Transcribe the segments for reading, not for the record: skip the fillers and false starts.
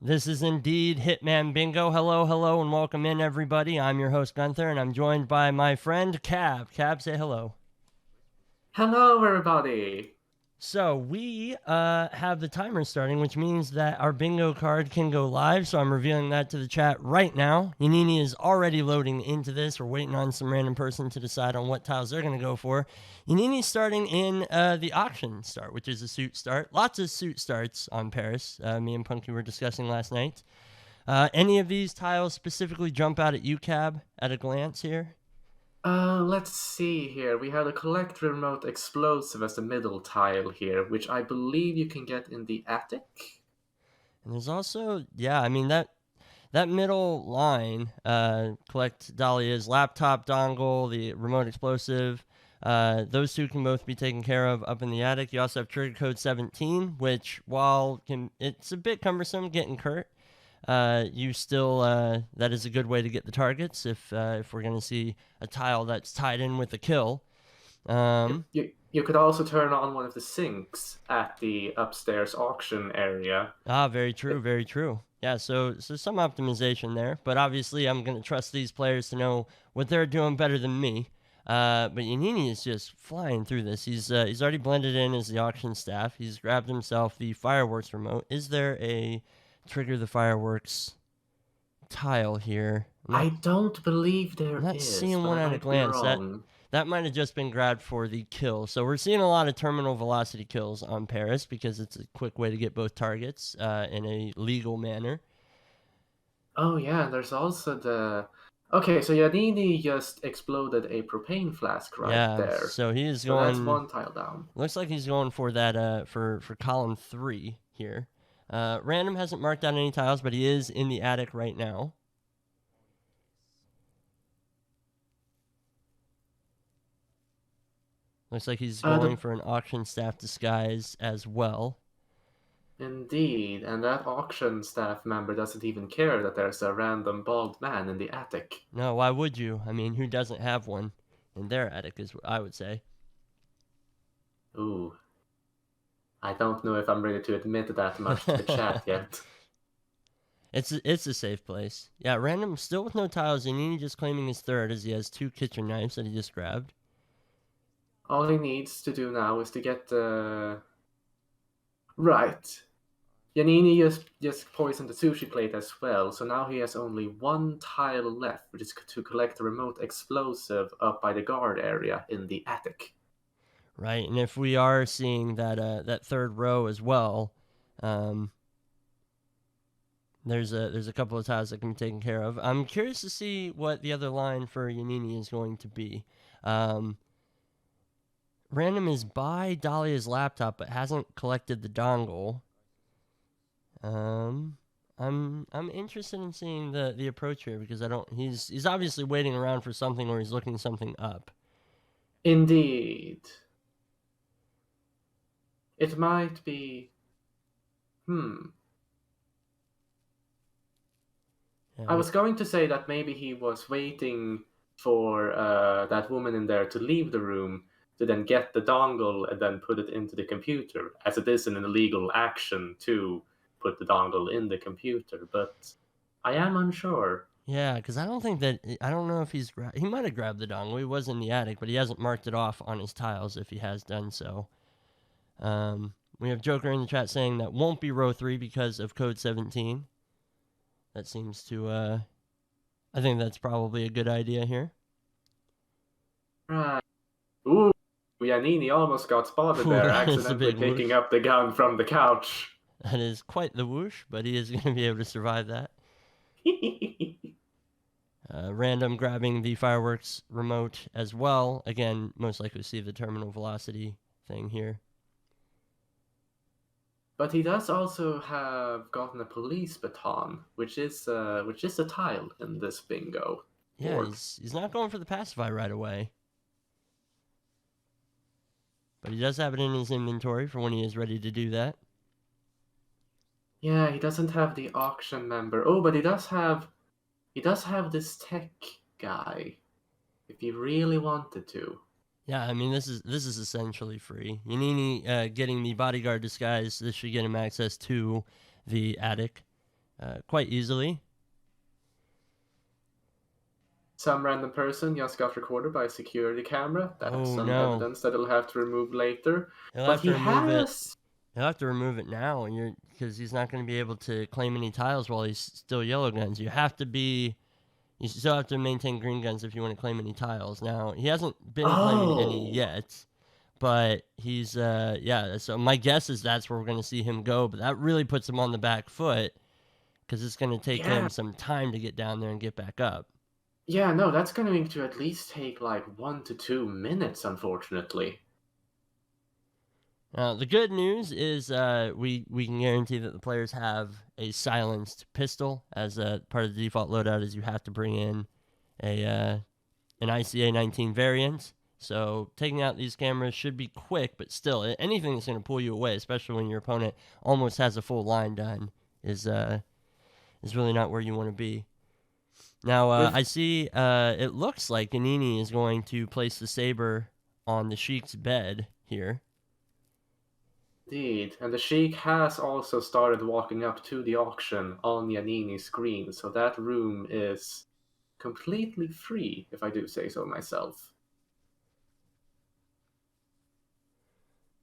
This is indeed Hitman Bingo. Hello, hello, and welcome in, everybody. I'm your host, Gunther, and I'm joined by my friend, Cab. Cab, say hello. Hello, everybody. So, we have the timer starting, which means that our bingo card can go live. So, I'm revealing that to the chat right now. Yannini is already loading into this. We're waiting on some random person to decide on what tiles they're going to go for. Yannini's starting in the auction start, which is a suit start. Lots of suit starts on Paris. Me and Punky were discussing last night. Any of these tiles specifically jump out at you, Cab, at a glance here? Let's see here. We have the collect remote explosive as the middle tile here, which I believe you can get in the attic. And there's also, yeah, I mean, that middle line, collect Dahlia's laptop dongle, the remote explosive. Those two can both be taken care of up in the attic. You also have trigger code 17, which while it's a bit cumbersome getting Kurt, you still that is a good way to get the targets if we're gonna see a tile that's tied in with a kill. You could also turn on one of the sinks at the upstairs auction area. Very true, very true. Yeah, so some optimization there, but obviously I'm gonna trust these players to know what they're doing better than me. But Yannini is just flying through this. He's already blended in as the auction staff. He's grabbed himself the fireworks remote. Is there a trigger the fireworks tile here? I don't believe I'm there not is, seeing but one I at a might be glance. wrong. That might have just been grabbed for the kill. So we're seeing a lot of terminal velocity kills on Paris because it's a quick way to get both targets in a legal manner. Oh yeah, and there's also the. Okay, so Yannini just exploded a propane flask right Yeah, there. so he is So that's going. one tile down. Looks like he's going for that for column 3 here. Random hasn't marked out any tiles, but he is in the attic right now. Looks like he's going The for an auction staff disguise as well. Indeed, and that auction staff member doesn't even care that there's a random bald man in the attic. No, why would you? I mean, who doesn't have one in their attic, is what I would say. Ooh, I don't know if I'm ready to admit that much to the chat yet. It's a safe place. Yeah, random still with no tiles. Yannini just claiming his third as he has 2 kitchen knives that he just grabbed. All he needs to do now is to get the... Right. Yannini just poisoned the sushi plate as well, so now he has only one tile left, which is to collect the remote explosive up by the guard area in the attic. Right, and if we are seeing that third row as well, there's a couple of tiles that can be taken care of. I'm curious to see what the other line for Yannini is going to be. Random is by Dahlia's laptop, but hasn't collected the dongle. I'm interested in seeing the approach here because I don't. He's obviously waiting around for something or he's looking something up. Indeed. It might be... Yeah, I was going to say that maybe he was waiting for that woman in there to leave the room to then get the dongle and then put it into the computer, as it is an illegal action to put the dongle in the computer. But I am unsure. yeah, because I don't know if he might have grabbed the dongle. He was in the attic, but he hasn't marked it off on his tiles if he has done so. We have Joker in the chat saying that won't be row 3 because of code 17. That seems to, I think that's probably a good idea here. Right. Ooh, Yannini almost got spotted Ooh, there, that is a accidentally big picking whoosh. up the gun from the couch. That is quite the whoosh, but he is going to be able to survive that. Random grabbing the fireworks remote as well. Again, most likely see the terminal velocity thing here. But he does also have gotten a police baton, which is a tile in this bingo Yeah, board. he's not going for the pacify right away. But he does have it in his inventory for when he is ready to do that. Yeah, he doesn't have the auction member. Oh, but he does have this tech guy, if he really wanted to. Yeah, I mean this is essentially free. Yannini getting the bodyguard disguise. This should get him access to the attic. quite easily. Some random person just got recorded by a security camera. That's Oh some no, evidence that he'll have to remove later. he'll But have to he remove it. has. He'll have to remove it now, and because he's not going to be able to claim any tiles while he's still yellow guns. You have to be. You still have to maintain green guns if you want to claim any tiles. Now he hasn't been claiming any Oh. yet, but he's yeah. So my guess is that's where we're going to see him go. But that really puts him on the back foot because it's going to take Yeah. him some time to get down there and get back up. Yeah, no, that's going to at least take like 1 to 2 minutes, unfortunately. Now the good news is we can guarantee that the players have a silenced pistol as a part of the default loadout. Is you have to bring in a an ICA 19 variant. So taking out these cameras should be quick, but still, anything that's going to pull you away, especially when your opponent almost has a full line done, is really not where you want to be. Now I see it looks like Yannini is going to place the saber on the Sheik's bed here. Indeed, and the Sheik has also started walking up to the auction on Yannini's screen, so that room is completely free, if I do say so myself.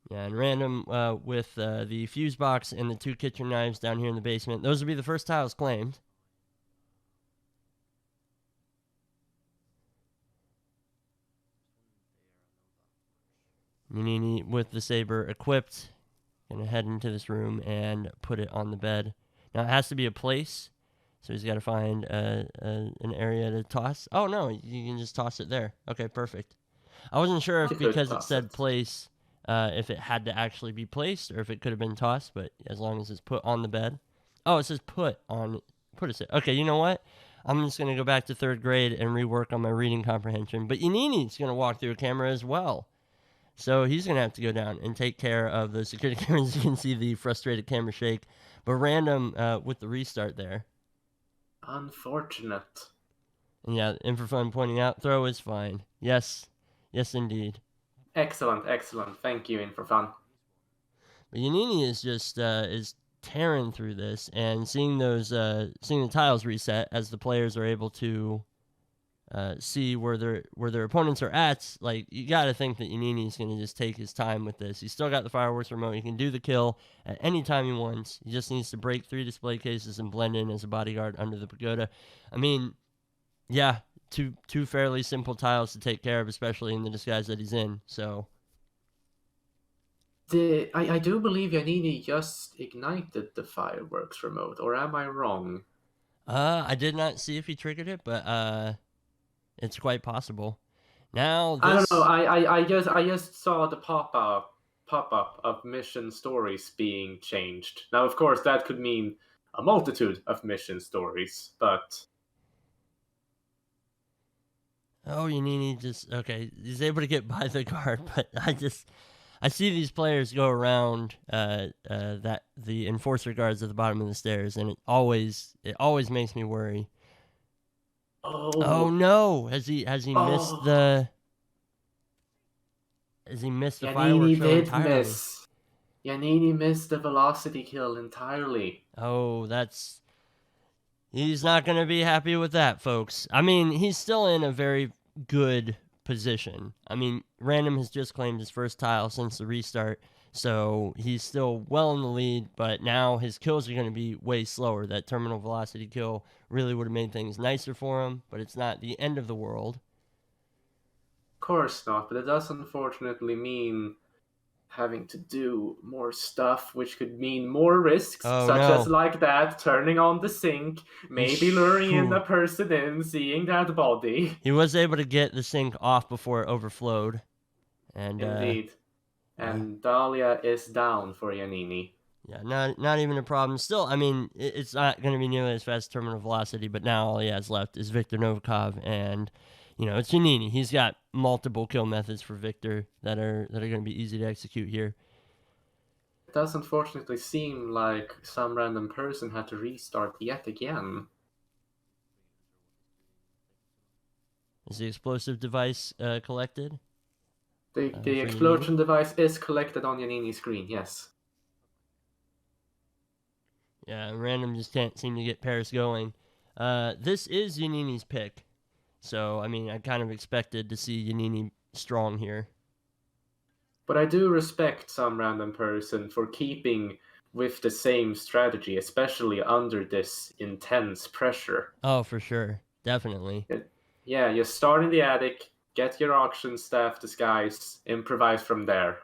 Yeah, and random with the fuse box and the 2 kitchen knives down here in the basement. Those will be the first tiles claimed. Yannini with the saber equipped. Gonna head into this room and put it on the bed. Now it has to be a place, so he's got to find an area to toss. Oh no, you can just toss it there. Okay, perfect. I wasn't sure if because it said place, if it had to actually be placed or if it could have been tossed. But as long as it's put on the bed. Oh, it says put it. Okay, you know what? I'm just gonna go back to 3rd grade and rework on my reading comprehension. But Yannini's gonna walk through a camera as well. So he's going to have to go down and take care of the security cameras. You can see the frustrated camera shake. But random with the restart there. Unfortunate. And yeah, Infrafun pointing out, throw is fine. Yes. Yes, indeed. Excellent, excellent. Thank you, Infrafun. But Yannini is just is tearing through this and seeing seeing the tiles reset as the players are able to see where their opponents are at. Like, you got to think that Yannini's going to just take his time with this. He's still got the fireworks remote. He can do the kill at any time he wants. He just needs to break 3 display cases and blend in as a bodyguard under the pagoda. I mean, yeah, two fairly simple tiles to take care of, especially in the disguise that he's in. So I do believe Yannini just ignited the fireworks remote, or am I wrong? I did not see if he triggered it, but it's quite possible. Now this... I don't know. I just saw the pop-up of mission stories being changed. Now, of course, that could mean a multitude of mission stories, but oh, Yannini just okay. He's able to get by the guard, but I see these players go around that the enforcer guards at the bottom of the stairs, and it always makes me worry. Oh no! Has he missed the? Has he missed the fireworks show entirely? Miss. Yannini missed the velocity kill entirely. Oh, he's not going to be happy with that, folks. I mean, he's still in a very good position. I mean, Random has just claimed his first tile since the restart, so he's still well in the lead, but now his kills are going to be way slower. That terminal velocity kill really would have made things nicer for him, but it's not the end of the world. Of course not, but it does unfortunately mean having to do more stuff, which could mean more risks, as like that, turning on the sink, maybe luring in a person in, seeing that body. He was able to get the sink off before it overflowed. And indeed. And Dahlia is down for Yannini. Yeah, not even a problem. Still, I mean, it's not going to be nearly as fast as terminal velocity, but now all he has left is Victor Novikov, and it's Yannini. He's got multiple kill methods for Victor that are going to be easy to execute here. It does unfortunately seem like some random person had to restart yet again. Is the explosive device collected? The explosion device is collected on Yannini's screen, yes. Yeah, random just can't seem to get pairs going. This is Yannini's pick. So, I mean, I kind of expected to see Yannini strong here. But I do respect some random person for keeping with the same strategy, especially under this intense pressure. Oh, for sure. Definitely. Yeah, you start in the attic, get your auction staff disguise, improvise from there.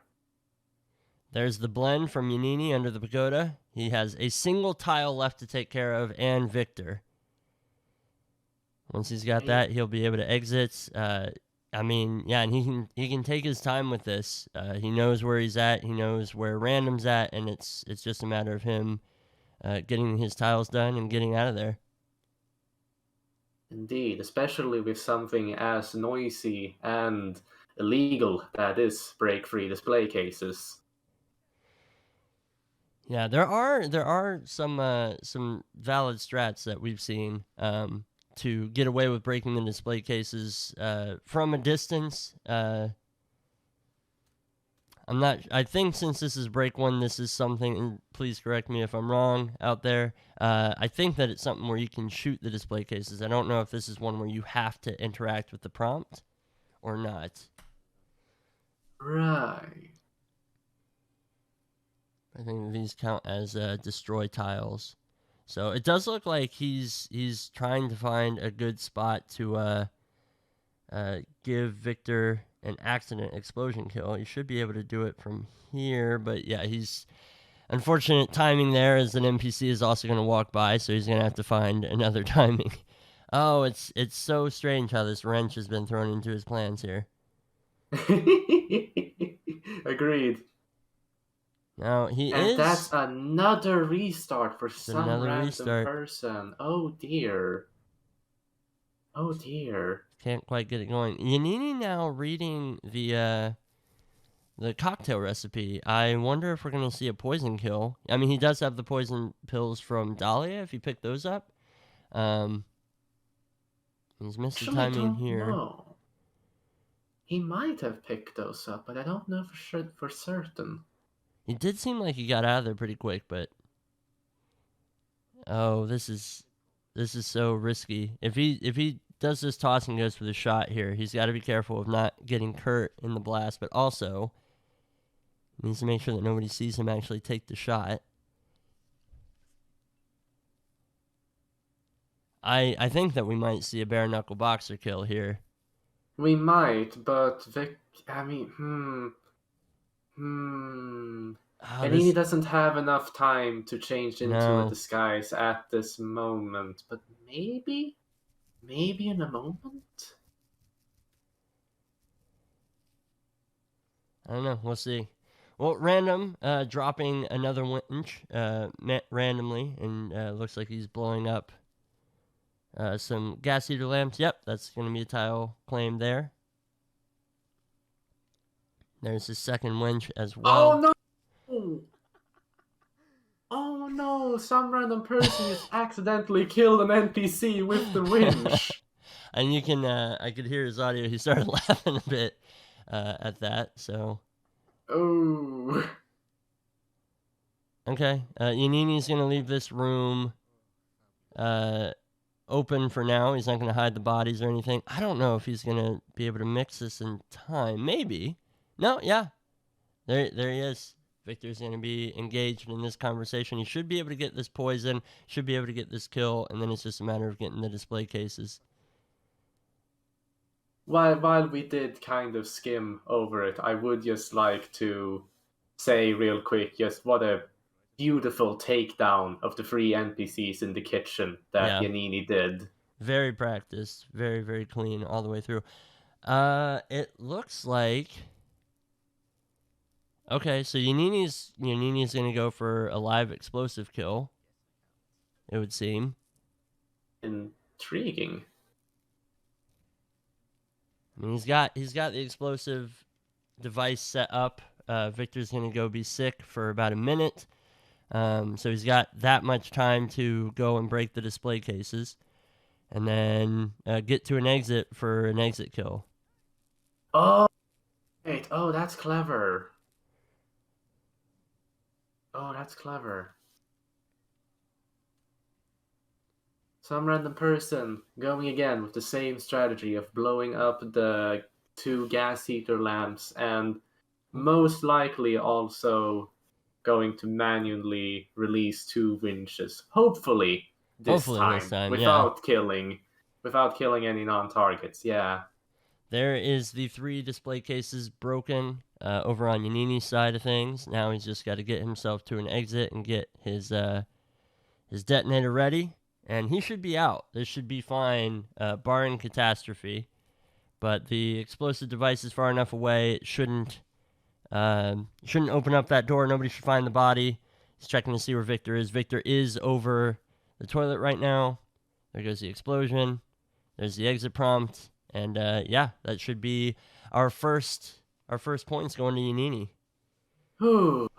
There's the blend from Yannini under the pagoda. He has a single tile left to take care of, and Victor. Once he's got that, he'll be able to exit. I mean, yeah, and he can take his time with this. He knows where he's at. He knows where random's at, and it's just a matter of him getting his tiles done and getting out of there. Indeed, especially with something as noisy and illegal that is break-free display cases. Yeah, there are some valid strats that we've seen to get away with breaking the display cases from a distance. I think since this is break one, this is something, and please correct me if I'm wrong out there. I think that it's something where you can shoot the display cases. I don't know if this is one where you have to interact with the prompt or not. Right. I think these count as destroy tiles. So it does look like he's trying to find a good spot to give Victor an accident explosion kill. He should be able to do it from here, but yeah, he's unfortunate timing there as an NPC is also going to walk by, so he's going to have to find another timing. Oh, it's so strange how this wrench has been thrown into his plans here. Agreed. Now and that's another restart for some random person. Oh dear. Oh dear. Can't quite get it going. Yannini now reading the cocktail recipe. I wonder if we're going to see a poison kill. I mean, he does have the poison pills from Dahlia, if you pick those up. He's missed the timing here. Know. He might have picked those up, but I don't know for certain. He did seem like he got out of there pretty quick, but oh, this is so risky. If he does this toss and goes for the shot here, he's got to be careful of not getting Kurt in the blast, but also needs to make sure that nobody sees him actually take the shot. I think that we might see a bare knuckle boxer kill here. We might, but Yannini doesn't have enough time to change into a disguise at this moment, but maybe in a moment? I don't know. We'll see. Well, random dropping another winch randomly, and looks like he's blowing up some gas heater lamps. Yep, that's going to be a tile claim there. There's his second winch as well. Oh no! Oh no! Some random person just accidentally killed an NPC with the winch. And you can, I could hear his audio. He started laughing a bit at that. So. Oh. Okay. Yannini's gonna leave this room open for now. He's not gonna hide the bodies or anything. I don't know if he's gonna be able to mix this in time. Maybe. No. Yeah. There he is. Victor's going to be engaged in this conversation. He should be able to get this poison, should be able to get this kill, and then it's just a matter of getting the display cases. While we did kind of skim over it, I would just like to say real quick just what a beautiful takedown of the 3 NPCs in the kitchen that Yannini did. Very practiced. Very, very clean all the way through. It looks like... Okay, so Yannini's going to go for a live explosive kill, it would seem. Intriguing. I mean, he's got the explosive device set up. Victor's going to go be sick for about a minute. So he's got that much time to go and break the display cases. And then get to an exit for an exit kill. Oh, wait. Oh, that's clever. Oh, that's clever. some random person going again with the same strategy of blowing up the 2 gas heater lamps and most likely also going to manually release 2 winches. Hopefully this time yeah. without killing any non-targets. Yeah. There is the 3 display cases broken over on Yannini's side of things. Now he's just got to get himself to an exit and get his detonator ready, and he should be out. This should be fine, barring catastrophe. But the explosive device is far enough away; it shouldn't open up that door. Nobody should find the body. He's checking to see where Victor is. Victor is over the toilet right now. There goes the explosion. There's the exit prompt. And yeah, that should be our first points going to Yannini. Ooh.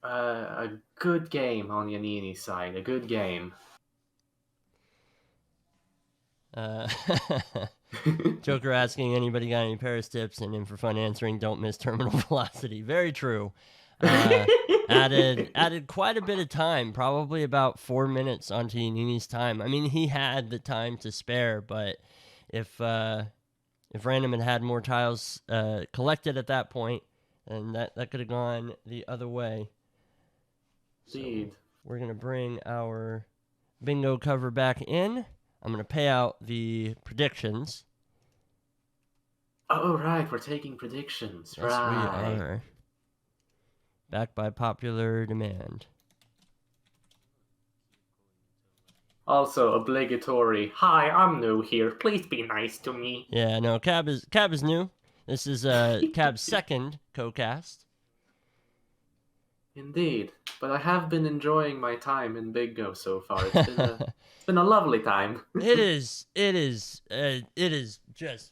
A good game on Yannini's side. A good game. Joker asking anybody got any Paris tips, and then for fun answering, don't miss terminal velocity. Very true. Added quite a bit of time, probably about 4 minutes onto Yannini's time. I mean, he had the time to spare, but if Random had more tiles collected at that point, then that could have gone the other way. Indeed. So we're gonna bring our bingo cover back in. I'm gonna pay out the predictions. Oh right, we're taking predictions. Yes, right. We are. Back by popular demand. Also obligatory. Hi, I'm new here. Please be nice to me. Yeah, no, Cab is new. This is Cab's second co-cast. Indeed, but I have been enjoying my time in bingo so far. It's been a lovely time. It is just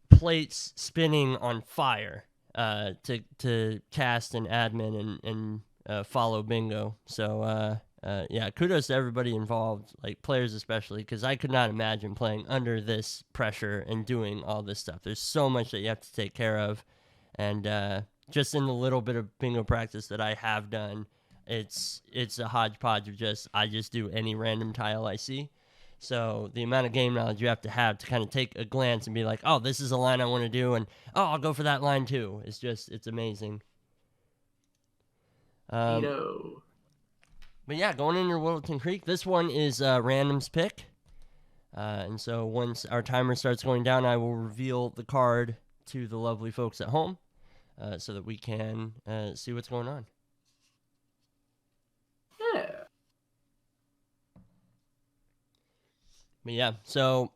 plates spinning on fire to cast and admin and follow bingo. So yeah, kudos to everybody involved, like players especially, because I could not imagine playing under this pressure and doing all this stuff. There's so much that you have to take care of, and just in the little bit of bingo practice that I have done, it's a hodgepodge of I just do any random tile I see. So the amount of game knowledge you have to kind of take a glance and be like, oh, this is a line I want to do, and oh, I'll go for that line too. It's amazing. But yeah, going into Whittleton Creen, this one is Random's pick. And so once our timer starts going down, I will reveal the card to the lovely folks at home so that we can see what's going on. Yeah. But yeah, so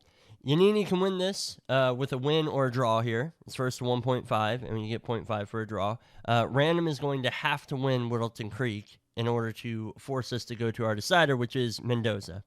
Yannini can win this with a win or a draw here. It's first to 1.5, and you get 0.5 for a draw. Random is going to have to win Whittleton Creen in order to force us to go to our decider, which is Mendoza.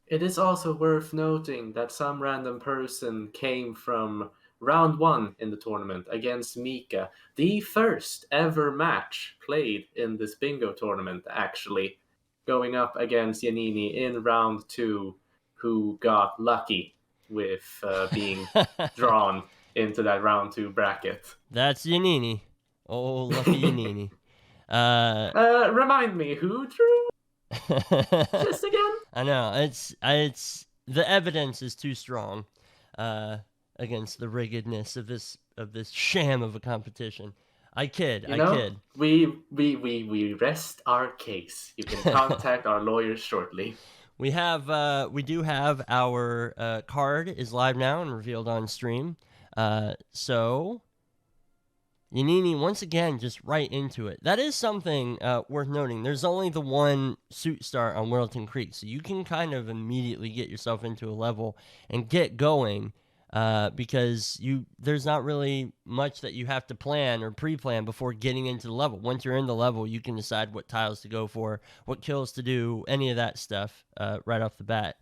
It is also worth noting that some random person came from round 1 in the tournament against Mika, the first ever match played in this bingo tournament, actually, going up against Yannini in round 2, who got lucky with being drawn into that round 2 bracket. That's Yannini. Oh, lucky Yannini. Remind me, who drew? Just again? I know, it's the evidence is too strong against the riggedness of this sham of a competition. I kid. We rest our case. You can contact our lawyers shortly. We do have our card is live now and revealed on stream. So Yannini once again just right into it. That is something worth noting. There's only the one suit start on Whittleton Creen, so you can kind of immediately get yourself into a level and get going. Because there's not really much that you have to plan or pre-plan before getting into the level. Once you're in the level, you can decide what tiles to go for, what kills to do, any of that stuff right off the bat.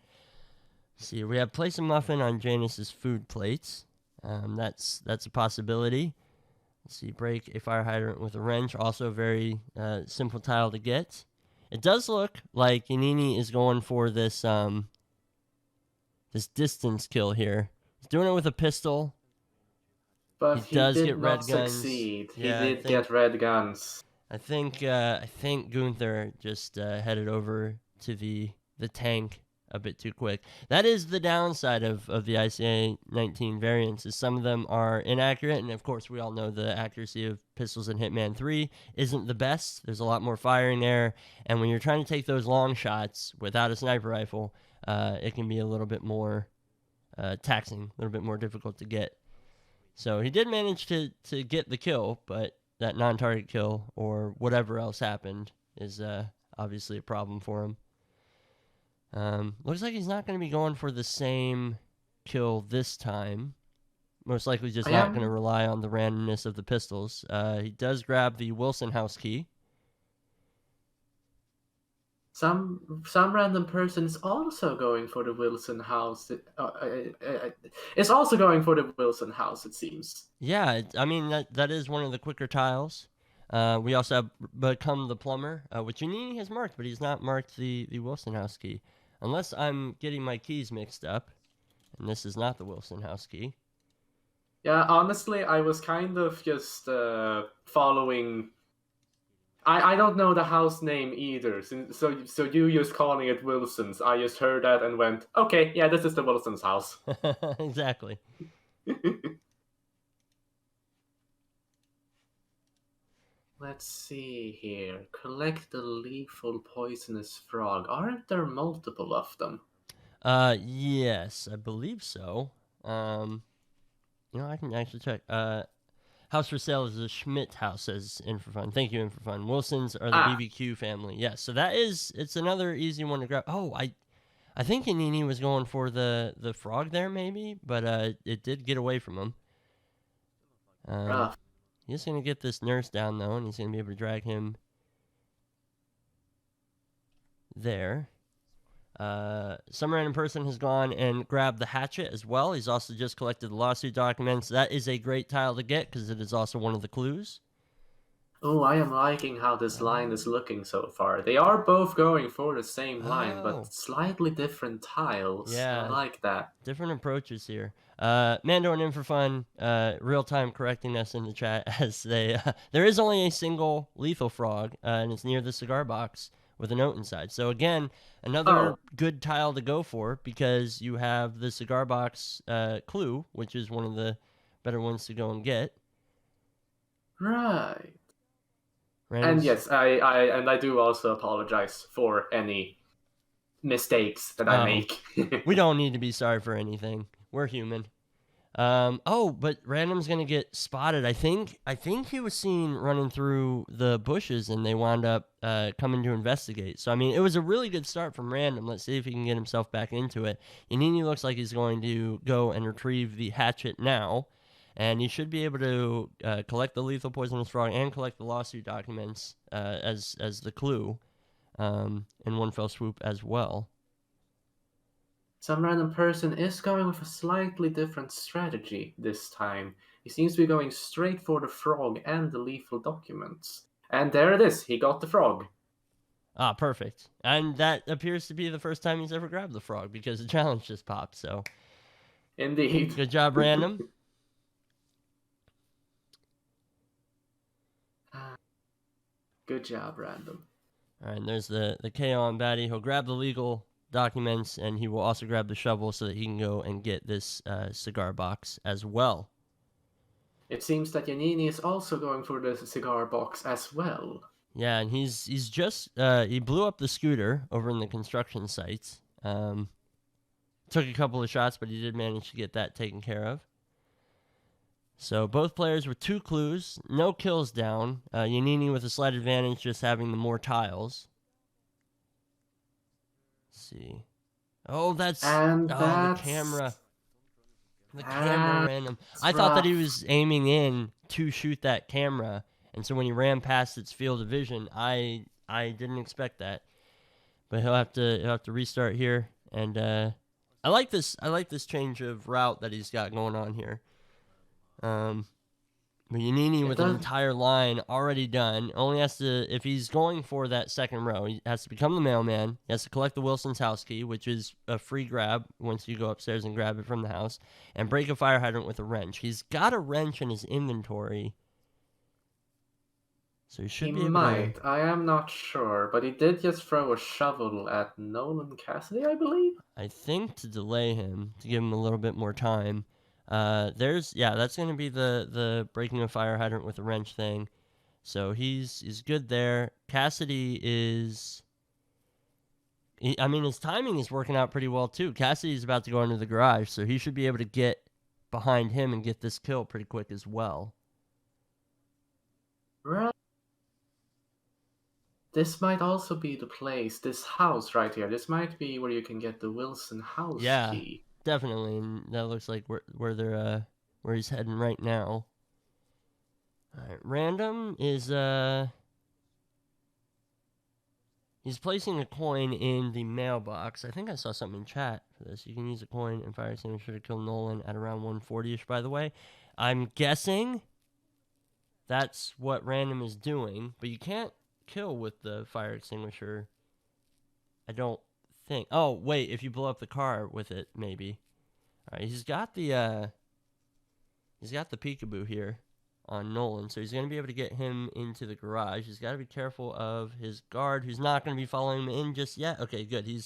Let's see, we have place a muffin on Janus's food plates. That's a possibility. Let's see, break a fire hydrant with a wrench, also a very simple tile to get. It does look like Yannini is going for this distance kill here. Doing it with a pistol. But he does did get not red guns. succeed. Yeah, he did get red guns. I think Gunther just headed over to the tank a bit too quick. That is the downside of the ICA 19 variants, is some of them are inaccurate, and of course we all know the accuracy of pistols in Hitman 3 isn't the best. There's a lot more firing there, and when you're trying to take those long shots without a sniper rifle, it can be a little bit more taxing, a little bit more difficult to get. So he did manage to get the kill, but that non-target kill or whatever else happened is obviously a problem for him. Looks like he's not going to be going for the same kill this time. Most likely just not going to rely on the randomness of the pistols. He does grab the Wilson house key. Some random person is also going for the Wilson house. It's also going for the Wilson house, it seems. Yeah, I mean, that is one of the quicker tiles. We also have Become the Plumber, which Yannini has marked, but he's not marked the Wilson house key. Unless I'm getting my keys mixed up, and this is not the Wilson house key. Yeah, honestly, I was kind of just following... I don't know the house name either, so you just calling it Wilson's. I just heard that and went, okay, yeah, this is the Wilson's house. Exactly. Let's see here. Collect the lethal poisonous frog. Aren't there multiple of them? Yes, I believe so. I can actually check. House for sale is the Schmidt house, says Infrafun. Thank you, Infrafun. Wilsons are the BBQ family. Yes, so it's another easy one to grab. Oh, I think Yannini was going for the frog there, maybe, but it did get away from him. He's going to get this nurse down, though, and he's going to be able to drag him there. Some random person has gone and grabbed the hatchet as well. He's also just collected the lawsuit documents. That is a great tile to get because it is also one of the clues. Oh, I am liking how this line is looking so far. They are both going for the same line, but slightly different tiles. Yeah, I like that. Different approaches here. Mando and Infrafun, real-time correcting us in the chat as they... there is only a single lethal frog, and it's near the cigar box with a note inside. So again, another good tile to go for because you have the cigar box clue, which is one of the better ones to go and get. Right. And yes, I do also apologize for any mistakes that I make. We don't need to be sorry for anything. We're human. But Random's gonna get spotted. I think he was seen running through the bushes, and they wound up coming to investigate. So I mean, it was a really good start from Random. Let's see if he can get himself back into it. Yannini looks like he's going to go and retrieve the hatchet now, and he should be able to collect the lethal poisonous frog and collect the lawsuit documents as the clue in one fell swoop as well. Some random person is going with a slightly different strategy this time. He seems to be going straight for the frog and the lethal documents. And there it is, he got the frog. Ah, perfect. And that appears to be the first time he's ever grabbed the frog because the challenge just popped, so. Indeed. Good job, Random. Good job, Random. All right, and there's the KO on Batty. He'll grab the legal documents, and he will also grab the shovel so that he can go and get this cigar box as well. It seems that Yannini is also going for the cigar box as well. Yeah, and he's just he blew up the scooter over in the construction site. Took a couple of shots, but he did manage to get that taken care of. So both players with 2 clues, no kills down. Yannini with a slight advantage, just having the more tiles. Let's see. Oh, the camera. The camera Random. I thought that he was aiming in to shoot that camera, and so when he ran past its field of vision, I didn't expect that. But he'll have to restart here, and I like this change of route that he's got going on here. But Yannini with an entire line already done, only has to, if he's going for that second row, he has to become the mailman. He has to collect the Wilson's house key, which is a free grab once you go upstairs and grab it from the house, and break a fire hydrant with a wrench. He's got a wrench in his inventory. So he He should be able to... might. I am not sure, but he did just throw a shovel at Nolan Cassidy, I believe. I think to delay him, to give him a little bit more time. That's going to be the breaking a fire hydrant with a wrench thing. So he's good there. Cassidy is... his timing is working out pretty well, too. Cassidy's about to go into the garage, so he should be able to get behind him and get this kill pretty quick as well. Right. This might also be the place, this house right here. This might be where you can get the Wilson house key. Definitely, and that looks like where he's heading right now. All right, Random is he's placing a coin in the mailbox. I think I saw something in chat for this. You can use a coin and fire extinguisher to kill Nolan at around 140-ish, by the way. I'm guessing that's what Random is doing, but you can't kill with the fire extinguisher, I don't think. Oh, wait, if you blow up the car with it, maybe. All right, he's got the peekaboo here on Nolan, so he's going to be able to get him into the garage. He's got to be careful of his guard, who's not going to be following him in just yet. Okay, good. He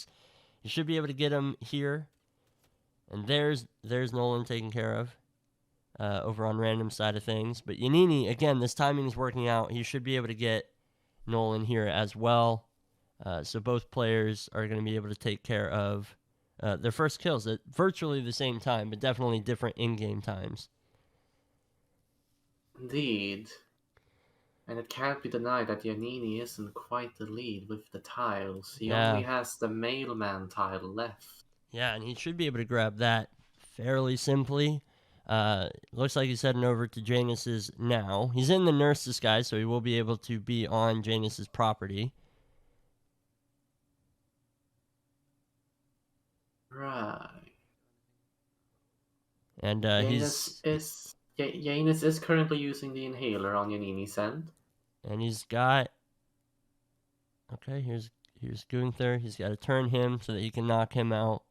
should be able to get him here. And there's Nolan taken care of over on Random side of things. But Yannini, again, this timing is working out. He should be able to get Nolan here as well. So both players are going to be able to take care of their first kills at virtually the same time, but definitely different in-game times. Indeed. And it can't be denied that Yannini isn't quite the lead with the tiles. He only has the mailman tile left. Yeah, and he should be able to grab that fairly simply. Looks like he's heading over to Janus's now. He's in the nurse disguise, so he will be able to be on Janus's property. Right. And Janus is currently using the inhaler on Yannini's end. And he's got... Okay, here's Gunther. He's got to turn him so that he can knock him out.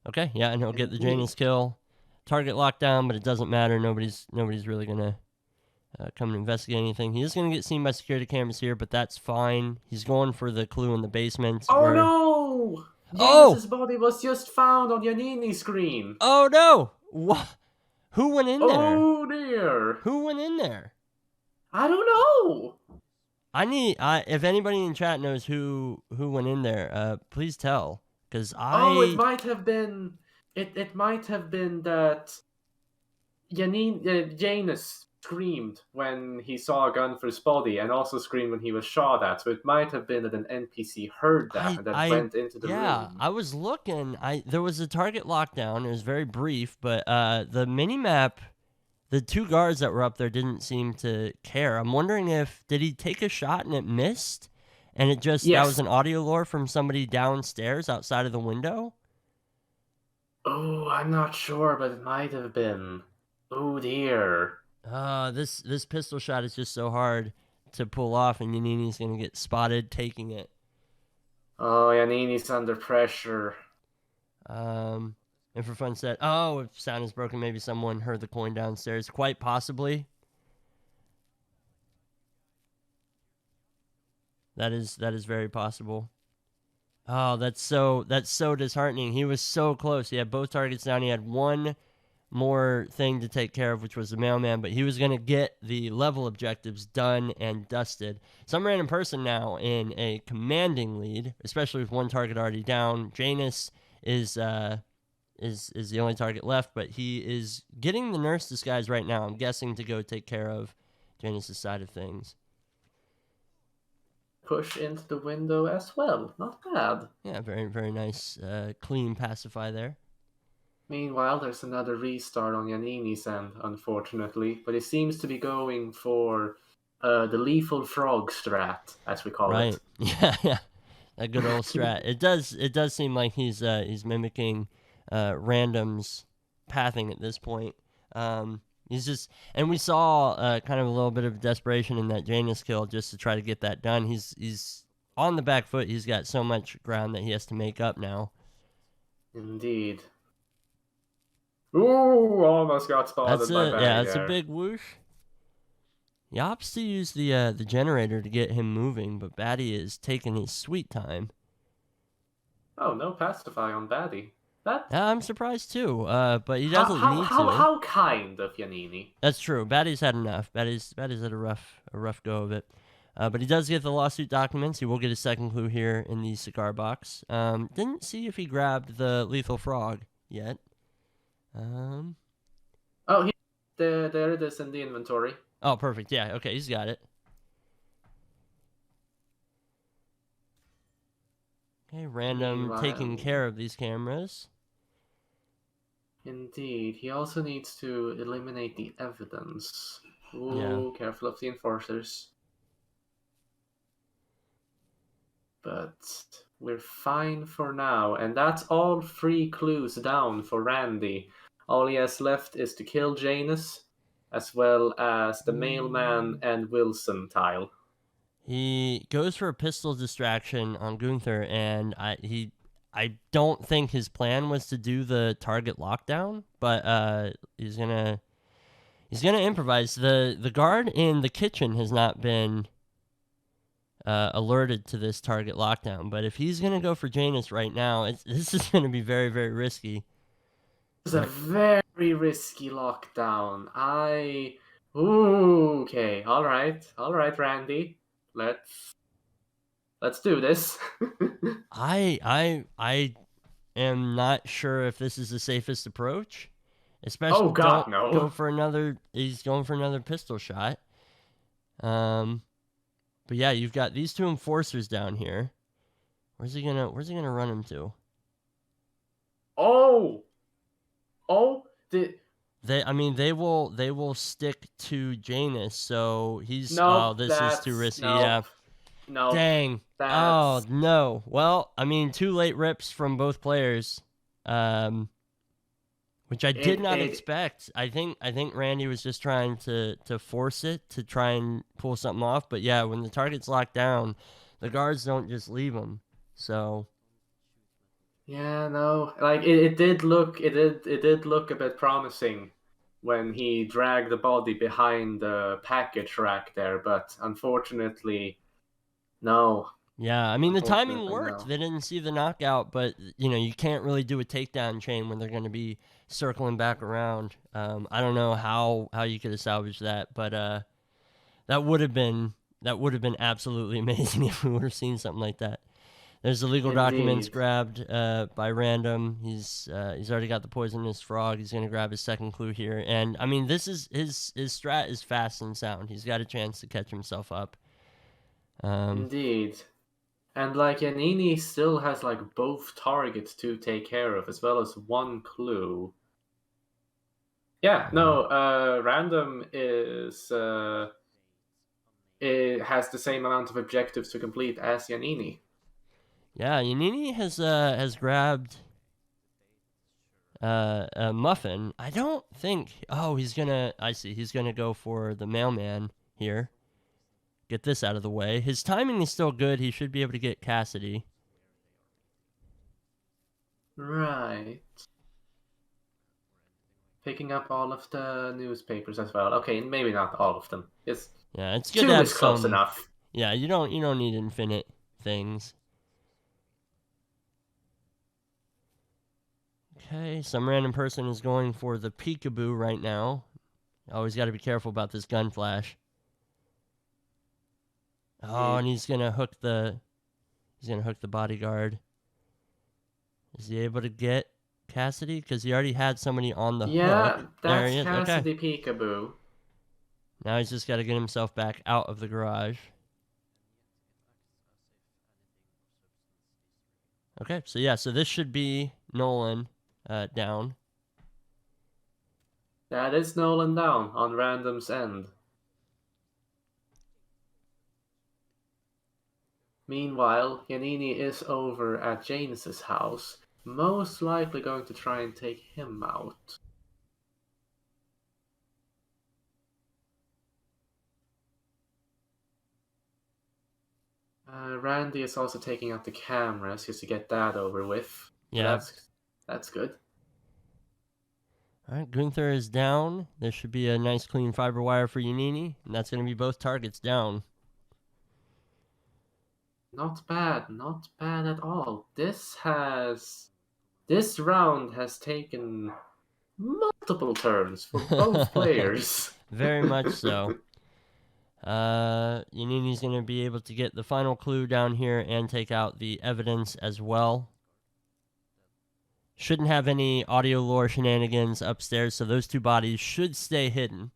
Okay, yeah, and he'll get the Janus kill. Target lockdown, but it doesn't matter. Nobody's really going to come and investigate anything. He is going to get seen by security cameras here, but that's fine. He's going for the clue in the basement. Oh, no! Janus's body was just found on Yannini's screen. Oh, no! What? Who went in there? Oh, dear. Who went in there? I don't know. If anybody in chat knows who went in there, please tell. Because it might have been... It might have been that Janus screamed when he saw Gunther's body and also screamed when he was shot at. So it might have been that an NPC heard that and then went into the room. Yeah, I was looking. There was a target lockdown. It was very brief, but the minimap, the two guards that were up there didn't seem to care. I'm wondering did he take a shot and it missed? And it just, that was an audio lore from somebody downstairs outside of the window? Oh, I'm not sure, but it might have been. Oh, dear. This pistol shot is just so hard to pull off, and Yannini's going to get spotted taking it. Oh, Yannini's under pressure. And for fun said, if sound is broken, maybe someone heard the coin downstairs. Quite possibly. That is very possible. Oh, that's so disheartening. He was so close. He had both targets down. He had one more thing to take care of, which was the mailman, but he was going to get the level objectives done and dusted. Some random person now in a commanding lead, especially with one target already down. Janus is the only target left, but he is getting the nurse disguise right now, I'm guessing, to go take care of Janus' side of things. Push into the window as well. Not bad. Yeah, very, very nice, clean pacify there. Meanwhile, there's another restart on Yannini's end, unfortunately, but he seems to be going for the lethal frog strat, as we call it. Right. Yeah. A good old strat. It does seem like he's mimicking Random's pathing at this point. He's just, and we saw kind of a little bit of desperation in that Janus kill just to try to get that done. He's on the back foot. He's got so much ground that he has to make up now. Indeed. Ooh, almost got That's spotted by a yeah, Batty that's a there. big whoosh. He opts to use the generator to get him moving, but Batty is taking his sweet time. Oh, no pacify on Batty. That Yeah, I'm surprised too. But he doesn't need to. how kind of Yannini. That's true. Batty's had enough. Batty's had a rough go of it. But he does get the lawsuit documents. He will get a second clue here in the cigar box. Didn't see if he grabbed the lethal frog yet. Oh, there it is in the inventory. Oh, perfect. Yeah, okay, he's got it. Okay, random taking care of these cameras. Indeed. He also needs to eliminate the evidence. Ooh, Yeah. careful of the enforcers. But we're fine for now, and that's all 3 clues down for Randy. All he has left is to kill Janus, as well as the mailman and Wilson tile. He goes for a pistol distraction on Gunther, and I don't think his plan was to do the target lockdown, but he's gonna improvise. The guard in the kitchen has not been alerted to this target lockdown, but if he's gonna go for Janus right now, this is gonna be very, very risky. It's a very risky lockdown. Okay, alright, Randy. Let's do this. I am not sure if this is the safest approach. Especially, Oh God, don't no. go for another. He's going for another pistol shot. But yeah, you've got these 2 enforcers down here. Where's he gonna run him to? Oh, they will stick to Janus. So he's nope, this is too risky. nope, Yeah. nope. Dang. Oh no. Well, I mean, 2 late rips from both players. Which I did not expect. I think Randy was just trying to force it, to try and pull something off. But yeah, when the target's locked down, the guards don't just leave him. So yeah, no, like it did look a bit promising when he dragged the body behind the package rack there, but unfortunately, no. yeah, I mean, the timing worked. No. They didn't see the knockout, but you can't really do a takedown chain when they're going to be circling back around. I don't know how you could have salvaged that, but that would have been absolutely amazing if we would have seen something like that. There's the legal documents grabbed by Random. He's already got the poisonous frog. He's going to grab his second clue here, and I mean, this is his strat is fast and sound. He's got a chance to catch himself up. Indeed. And like Yannini still has like both targets to take care of, as well as 1 clue. Yeah, no, Random is it has the same amount of objectives to complete as Yannini. Yeah, Yannini has grabbed a muffin. I don't think. Oh, he's gonna. I see. He's gonna go for the mailman here. Get this out of the way. His timing is still good. He should be able to get Cassidy. Right. Picking up all of the newspapers as well. Okay, maybe not all of them. It's good to have some. Close enough. Yeah, you don't need infinite things. Okay, some random person is going for the peekaboo right now. Always got to be careful about this gun flash. Oh, and he's gonna hook the bodyguard. Is he able to get Cassidy? Because he already had somebody on the hook. Yeah, that's there Cassidy okay. Peekaboo. Now he's just got to get himself back out of the garage. Okay, so this should be Nolan down. That is Nolan down on Random's end. Meanwhile, Yannini is over at Janus's house, most likely going to try and take him out. Randy is also taking out the cameras just to get that over with. Yeah, that's good. All right, Gunther is down. There should be a nice clean fiber wire for Yannini, and that's going to be both targets down. Not bad at all. This round has taken multiple turns for both players. Very much so. Yannini's going to be able to get the final clue down here and take out the evidence as well. Shouldn't have any audio lore shenanigans upstairs, so those two bodies should stay hidden.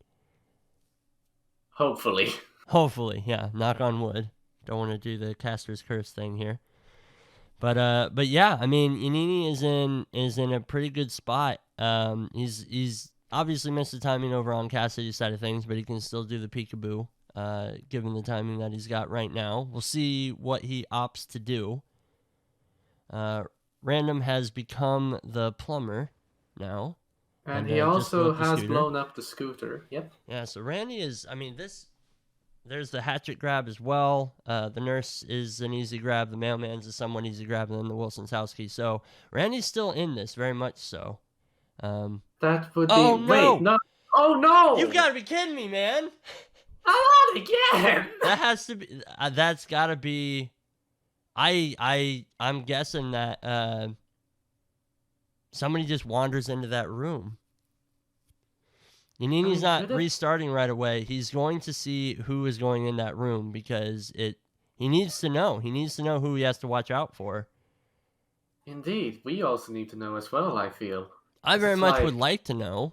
Hopefully. Hopefully, yeah. Knock on wood. Don't want to do the caster's curse thing here. But yeah, I mean, Yannini is in a pretty good spot. He's obviously missed the timing over on Cassidy's side of things, but he can still do the peekaboo, given the timing that he's got right now. We'll see what he opts to do. Random has become the plumber now. And he also has blown up the scooter. Yep. Yeah, so Randy is, I mean, there's the hatchet grab as well. The nurse is an easy grab. The mailman's is somewhat easy grab, and then the Wilson's house key. So Randy's still in this, very much so. That would be... Oh, no! Wait, no! Oh, no! You've got to be kidding me, man! Not again! That has to be... that's got to be... I'm guessing that somebody just wanders into that room. Yannini's not restarting right away. He's going to see who is going in that room because he needs to know. He needs to know who he has to watch out for. Indeed. We also need to know as well, I feel. I very much would like to know.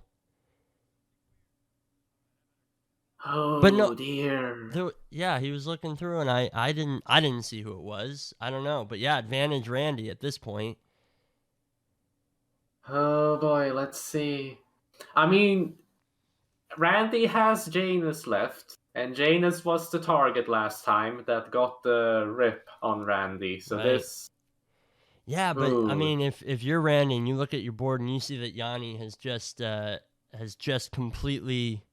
Oh, but no, dear. Yeah, he was looking through, and I didn't see who it was. I don't know. But yeah, advantage Randy at this point. Oh, boy. Let's see. I mean... Randy has Janus left, and Janus was the target last time that got the rip on Randy. So right. This... Yeah, but ooh. I mean, if you're Randy and you look at your board and you see that Yanni has just completely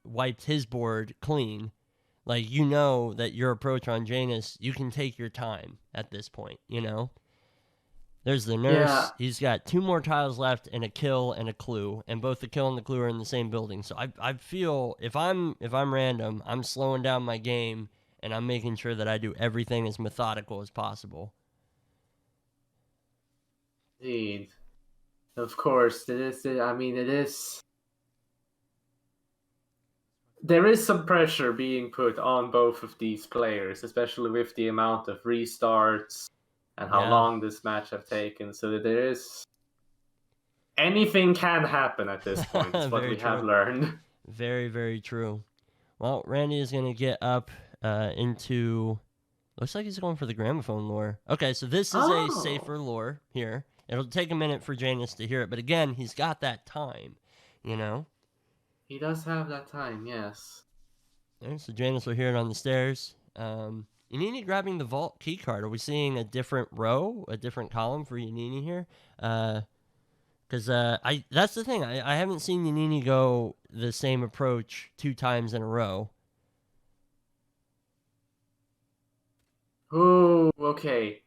wiped his board clean, like, you know that your approach on Janus, you can take your time at this point, you know? There's the nurse. Yeah. He's got 2 more tiles left and a kill and a clue, and both the kill and the clue are in the same building. So I feel if I'm random, I'm slowing down my game and I'm making sure that I do everything as methodical as possible. Indeed. Of course, it is. There is some pressure being put on both of these players, especially with the amount of restarts and how long this match have taken. So that there is... Anything can happen at this point, is what we have learned. Very, very true. Well, Randy is going to get up into... Looks like he's going for the gramophone lore. Okay, so this is a safer lore here. It'll take a minute for Janus to hear it, but again, he's got that time, you know? He does have that time, yes. Right, so Janus will hear it on the stairs. Yannini grabbing the vault key card. Are we seeing a different row, a different column for Yannini here? Because that's the thing. I haven't seen Yannini go the same approach 2 times in a row. Oh, okay.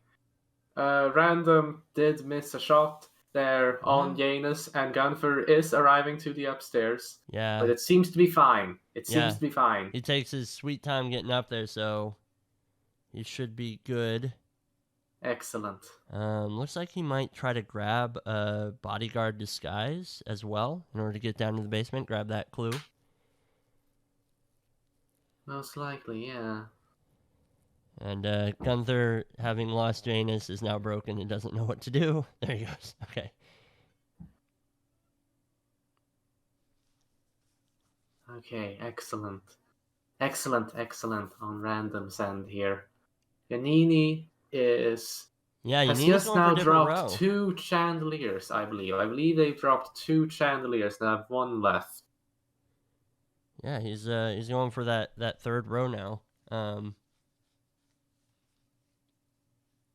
Random did miss a shot there on Janus, and Gunther is arriving to the upstairs. Yeah. But it seems to be fine. It seems to be fine. He takes his sweet time getting up there, so he should be good. Excellent. Looks like he might try to grab a bodyguard disguise as well in order to get down to the basement, grab that clue. Most likely, yeah. And Gunther, having lost Janus, is now broken and doesn't know what to do. There he goes. Okay. Okay, excellent. Excellent on Random's end here. Yannini has just now dropped 2 chandeliers, I believe. I believe they've dropped 2 chandeliers and have 1 left. Yeah, he's going for that 3rd row now.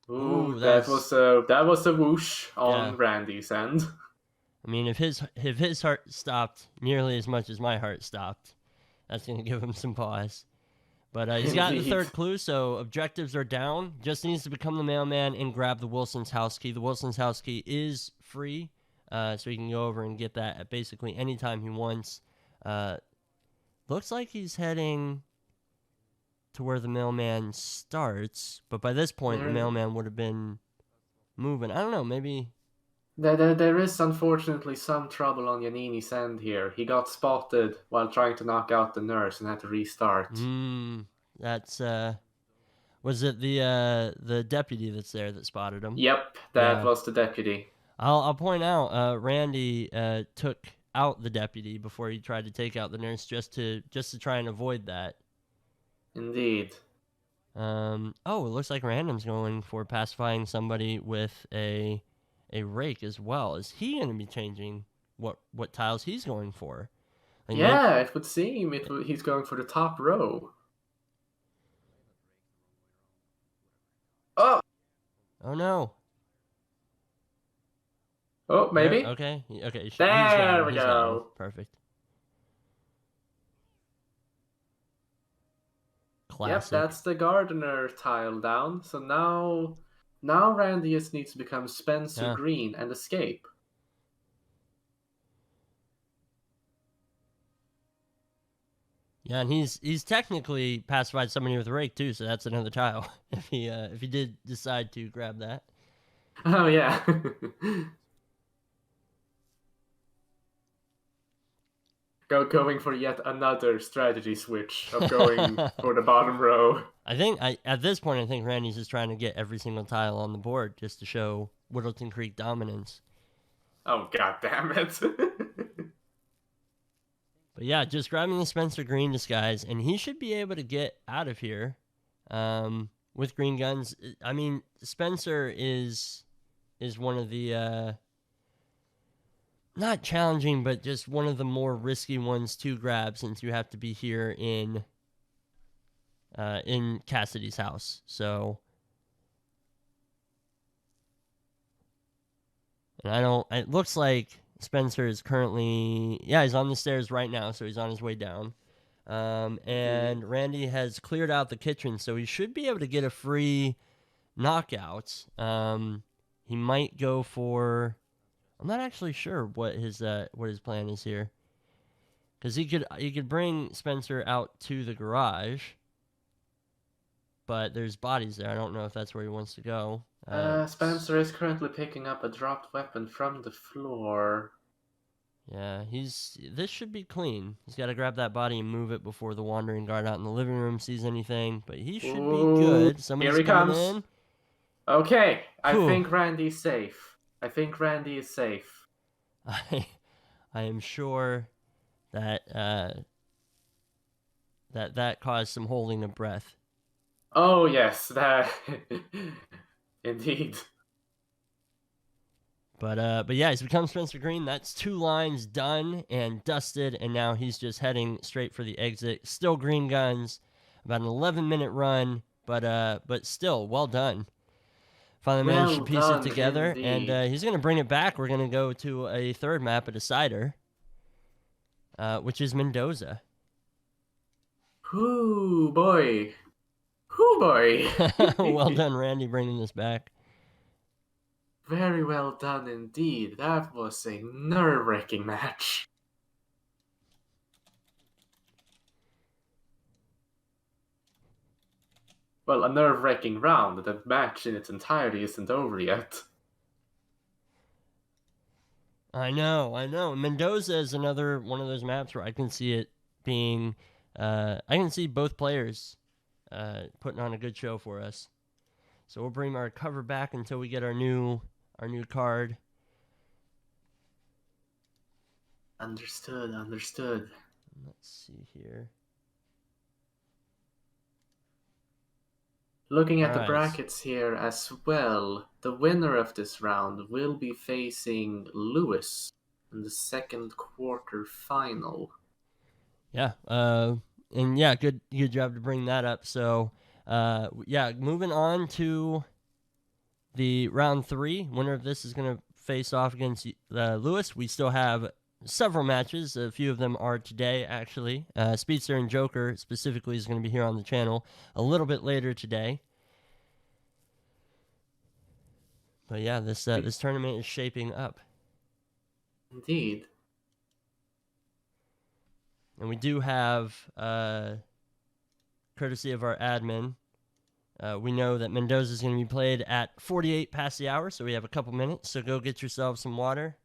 Ooh, that was a whoosh on Randy's end. I mean, if his heart stopped nearly as much as my heart stopped, that's gonna give him some pause. But he's got the 3rd clue, so objectives are down. Just needs to become the mailman and grab the Wilson's house key. The Wilson's house key is free. so he can go over and get that at basically any time he wants. Looks like he's heading to where the mailman starts, but by this point, the mailman would have been moving. I don't know, maybe... There is unfortunately some trouble on Yannini's end here. He got spotted while trying to knock out the nurse and had to restart. That's, was it the deputy that's there that spotted him? Yep, that was the deputy. I'll point out, Randy took out the deputy before he tried to take out the nurse just to try and avoid that. Indeed. Oh, it looks like Random's going for pacifying somebody with a rake as well. Is he going to be changing what tiles he's going for? Like, yeah, it would seem he's going for the top row. Oh! Oh, no. Oh, maybe? Okay. There we go. Perfect. Classic. Yep, that's the gardener tile down. So now Randy just needs to become Spencer Green and escape. Yeah, and he's technically pacified somebody with a rake too, so that's another tile if he did decide to grab that. Oh yeah. Going for yet another strategy switch of going for the bottom row. At this point, I think Randy's just trying to get every single tile on the board just to show Whittleton Creen dominance. Oh, god damn it. But yeah, just grabbing the Spencer Green disguise, and he should be able to get out of here with green guns. I mean, Spencer is one of the... not challenging, but just one of the more risky ones to grab since you have to be here in Cassidy's house. So, and it looks like Spencer is currently, he's on the stairs right now, so he's on his way down. And Randy has cleared out the kitchen, so he should be able to get a free knockout. He might go for... I'm not actually sure what his plan is here, because he could bring Spencer out to the garage, but there's bodies there. I don't know if that's where he wants to go. Spencer is currently picking up a dropped weapon from the floor. Yeah, this should be clean. He's got to grab that body and move it before the wandering guard out in the living room sees anything. But he should be good. Somebody's here he coming comes. in. Okay, I think Randy's safe. I think Randy is safe. I am sure that that caused some holding of breath. Oh yes, that indeed. But yeah, he's become Spencer Green. That's 2 lines done and dusted, and now he's just heading straight for the exit. Still green guns, about an 11-minute run, but still well done. Finally managed to piece it together, indeed. And he's going to bring it back. We're going to go to a third map, a decider, which is Mendoza. Hoo boy. Hoo boy. Well done, Randy, bringing this back. Very well done indeed. That was a nerve-wracking match. Well, a nerve-wracking round. The match in its entirety isn't over yet. I know. Mendoza is another one of those maps where I can see it being... I can see both players putting on a good show for us. So we'll bring our cover back until we get our new card. Understood. Let's see here. Looking at the brackets here as well, the winner of this round will be facing Lewis in the second quarter final. Yeah, and yeah, good job to bring that up. So, moving on to the round 3. Winner of this is going to face off against Lewis. We still have several matches. A few of them are today, actually. Speedster and Joker specifically is going to be here on the channel a little bit later today. But yeah, this tournament is shaping up. Indeed. And we do have, courtesy of our admin, we know that Mendoza is going to be played at 48 past the hour, so we have a couple minutes. So go get yourself some water,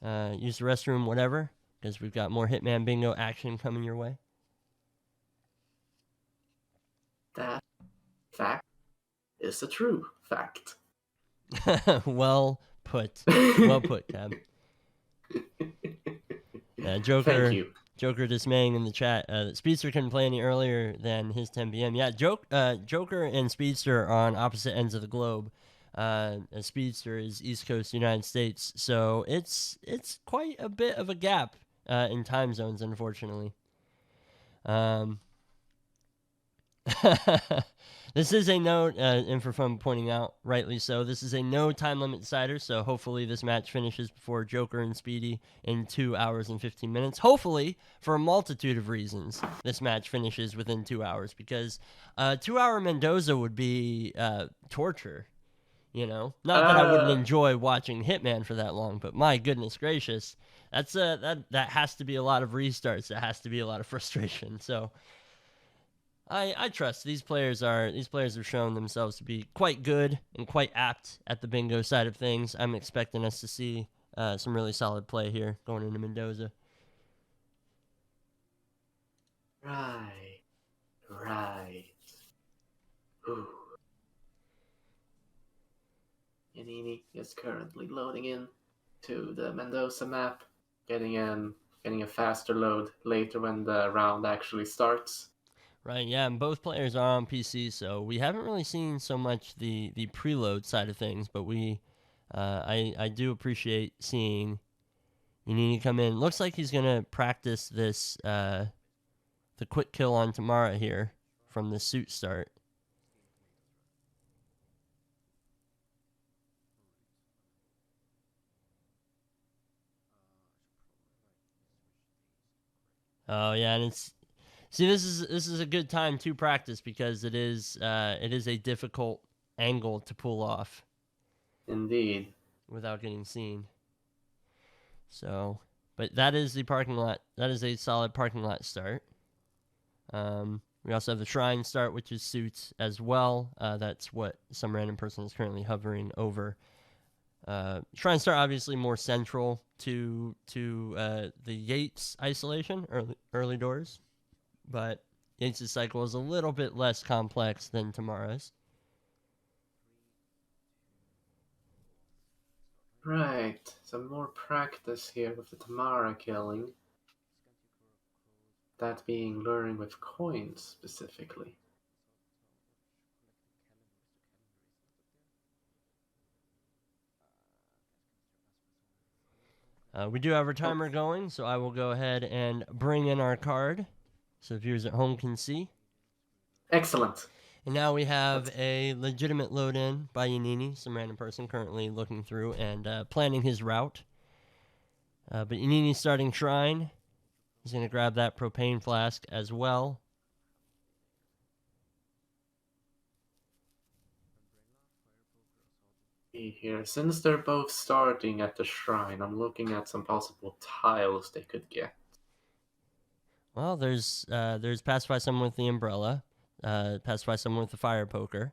use the restroom, whatever, because we've got more Hitman Bingo action coming your way. That fact is a true fact. Well put. Well put, Cab. Joker. Thank you. Joker dismaying in the chat that Speedster couldn't play any earlier than his 10 p.m. Yeah, Joker and Speedster are on opposite ends of the globe. Speedster is East Coast United States, so it's quite a bit of a gap in time zones, unfortunately. This is a no, and for fun pointing out, rightly so, this is a no time limit decider, so hopefully this match finishes before Joker and Speedy in 2 hours and 15 minutes. Hopefully, for a multitude of reasons, this match finishes within 2 hours, because 2-hour Mendoza would be torture, you know? Not that I wouldn't enjoy watching Hitman for that long, but my goodness gracious, that's that has to be a lot of restarts, that has to be a lot of frustration, so... I trust these players have shown themselves to be quite good and quite apt at the bingo side of things. I'm expecting us to see some really solid play here going into Mendoza. Right. Ooh. Yannini is currently loading in to the Mendoza map, getting a faster load later when the round actually starts. Right, yeah, and both players are on PC, so we haven't really seen so much the preload side of things, but I do appreciate seeing Yannini come in. Looks like he's gonna practice this the quick kill on Tamara here from the suit start. Oh yeah, and this is a good time to practice because it is a difficult angle to pull off. Indeed. Without getting seen. So, but that is the parking lot. That is a solid parking lot start. We also have the shrine start, which is suits as well. That's what some random person is currently hovering over. Shrine start obviously more central to the Yates isolation, early doors. But Yates' cycle is a little bit less complex than Tamara's. Right, some more practice here with the Tamara killing. That being luring with coins specifically. We do have our timer going, so I will go ahead and bring in our card so viewers at home can see. Excellent. And now we have a legitimate load-in by Yannini, some random person currently looking through and planning his route. But Yannini's starting Shrine. He's going to grab that propane flask as well. Here, since they're both starting at the Shrine, I'm looking at some possible tiles they could get. Well, there's Pacify Someone with the Umbrella. Pacify Someone with the Fire Poker.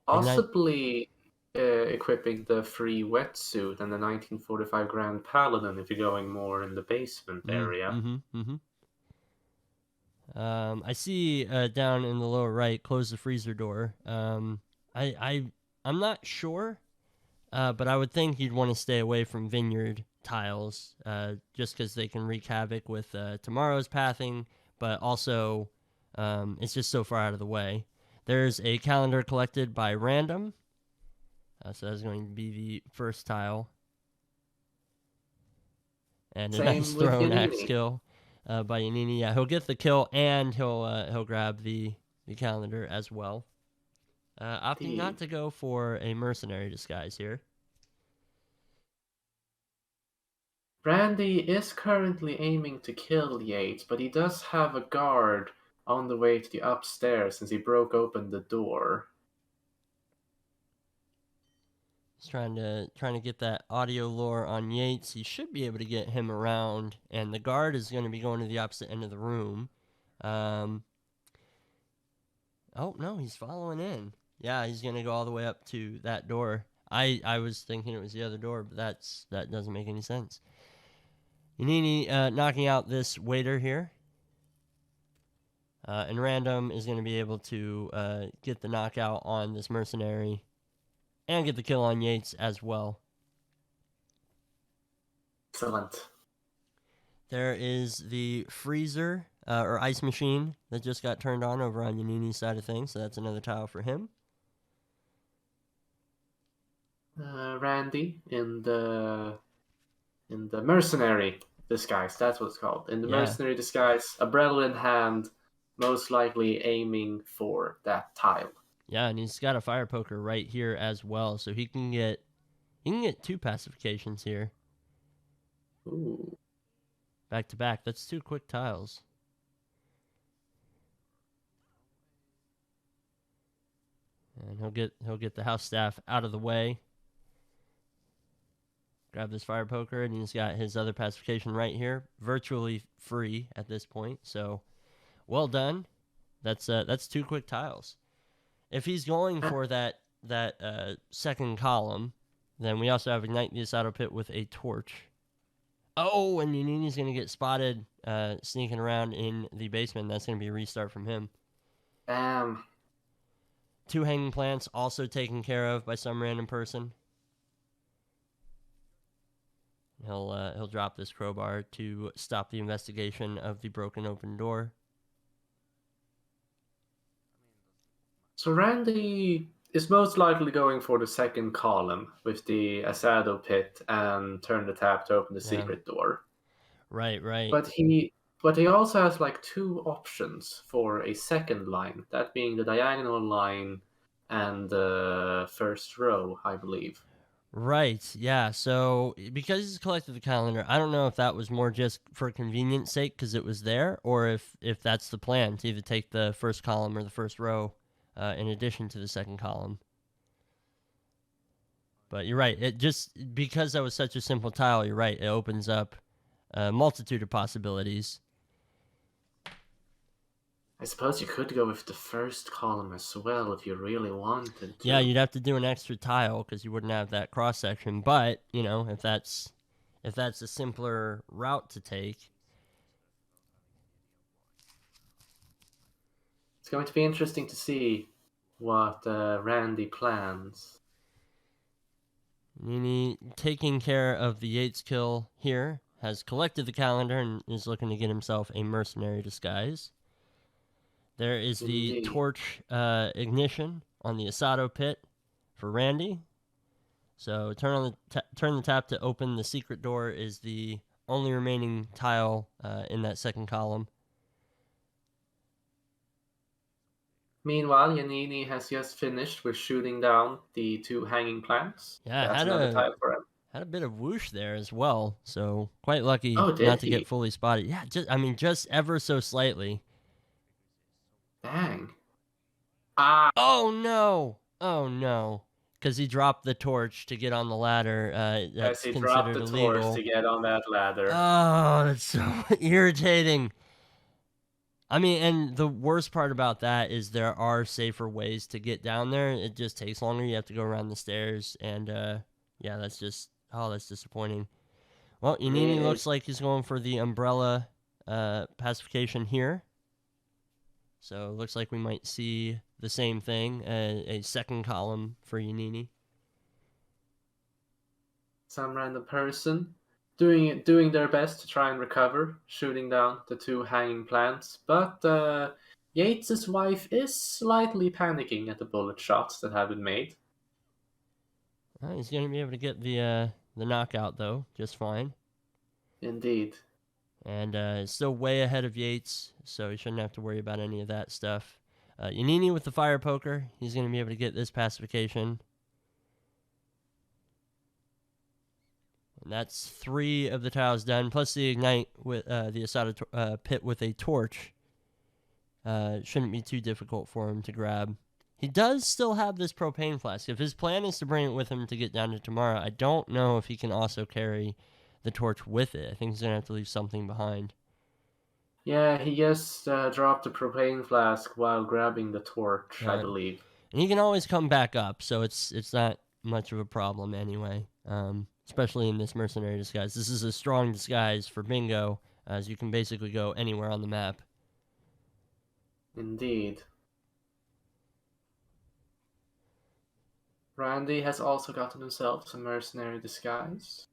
Possibly equipping the free wetsuit and the 1945 Grand Paladin if you're going more in the basement area. I see down in the lower right, close the freezer door. I'm not sure, but I would think you'd want to stay away from vineyard tiles, just because they can wreak havoc with tomorrow's pathing, but also it's just so far out of the way. There's a calendar collected by random, so that's going to be the first tile. And a nice thrown axe kill by Yannini. Yeah, he'll get the kill and he'll grab the calendar as well. Opting not to go for a mercenary disguise here. Randy is currently aiming to kill Yates, but he does have a guard on the way to the upstairs since he broke open the door. He's trying to get that audio lore on Yates. He should be able to get him around, and the guard is going to be going to the opposite end of the room. Oh no, he's following in. Yeah, he's going to go all the way up to that door. I was thinking it was the other door, but that doesn't make any sense. Yannini knocking out this waiter here. And Random is going to be able to get the knockout on this mercenary and get the kill on Yates as well. Excellent. There is the freezer or ice machine that just got turned on over on Yannini's side of things, so that's another tile for him. Randy in the mercenary disguise. That's what it's called. In the mercenary disguise, umbrella in hand, most likely aiming for that tile. Yeah, and he's got a fire poker right here as well, so he can get 2 pacifications here. Ooh. Back to back. That's 2 quick tiles. And he'll get the house staff out of the way. Grab this fire poker, and he's got his other pacification right here, virtually free at this point. So, well done. That's 2 quick tiles. If he's going for that second column, then we also have Ignite the Asado Pit with a torch. Oh, and Yannini's going to get spotted sneaking around in the basement. That's going to be a restart from him. 2 hanging plants also taken care of by some random person. He'll drop this crowbar to stop the investigation of the broken open door. So Randy is most likely going for the second column with the Asado Pit and turn the tap to open the secret door. Right. But he also has like 2 options for a second line, that being the diagonal line and the first row, I believe. Right, yeah. So because he's collected the calendar, I don't know if that was more just for convenience sake because it was there, or if that's the plan to either take the first column or the first row in addition to the second column. But you're right. It just because that was such a simple tile, you're right. It opens up a multitude of possibilities. I suppose you could go with the first column as well if you really wanted to. Yeah, you'd have to do an extra tile because you wouldn't have that cross section. But if that's a simpler route to take. It's going to be interesting to see what Randy plans. Yannini taking care of the Yates kill here, has collected the calendar and is looking to get himself a mercenary disguise. There is the torch ignition on the Asado Pit for Randy. So turn the tap to open the secret door is the only remaining tile in that second column. Meanwhile, Yannini has just finished with shooting down the 2 hanging plants. Yeah, that's another tile for him. Had a bit of whoosh there as well, so quite lucky not to get fully spotted. Yeah, just ever so slightly. Dang. Oh no. Because he dropped the torch to get on the ladder. That's he considered dropped the illegal. torch to get on that ladder. Oh, that's so irritating. I mean, and the worst part about that is there are safer ways to get down there. It just takes longer. You have to go around the stairs, and that's disappointing. Well, Yannini looks like he's going for the umbrella pacification here. So it looks like we might see the same thing, a second column for Yannini. Some random person doing their best to try and recover, shooting down the 2 hanging plants. But Yates' wife is slightly panicking at the bullet shots that have been made. He's going to be able to get the knockout, though, just fine. Indeed. And still way ahead of Yates, so he shouldn't have to worry about any of that stuff. Yannini with the fire poker. He's going to be able to get this pacification. And that's 3 of the tiles done, plus the Ignite with the Asado Pit with a torch. Shouldn't be too difficult for him to grab. He does still have this propane flask. If his plan is to bring it with him to get down to tomorrow, I don't know if he can also carry the torch with it. I think he's going to have to leave something behind. Yeah, he just dropped the propane flask while grabbing the torch, I believe. And he can always come back up, so it's not much of a problem anyway, especially in this mercenary disguise. This is a strong disguise for bingo, as you can basically go anywhere on the map. Indeed. Randy has also gotten himself some mercenary disguise.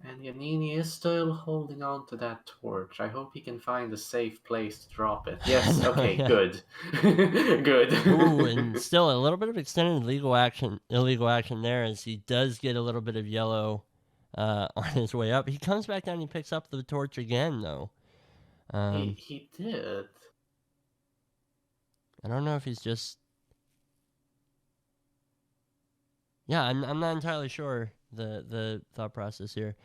And Yannini is still holding on to that torch. I hope he can find a safe place to drop it. Yes, okay, Yeah. good. Good. Ooh, and still a little bit of extended illegal action there, as he does get a little bit of yellow on his way up. He comes back down and he picks up the torch again, though. He did. I don't know if he's just... Yeah, I'm not entirely sure the thought process here.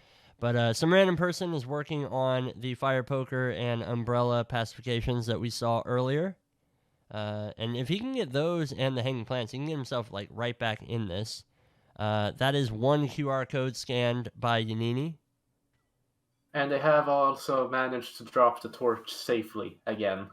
But some random person is working on the fire poker and umbrella pacifications that we saw earlier. And if he can get those and the hanging plants, he can get himself like right back in this. That is one QR code scanned by Yannini. And they have also managed to drop the torch safely again.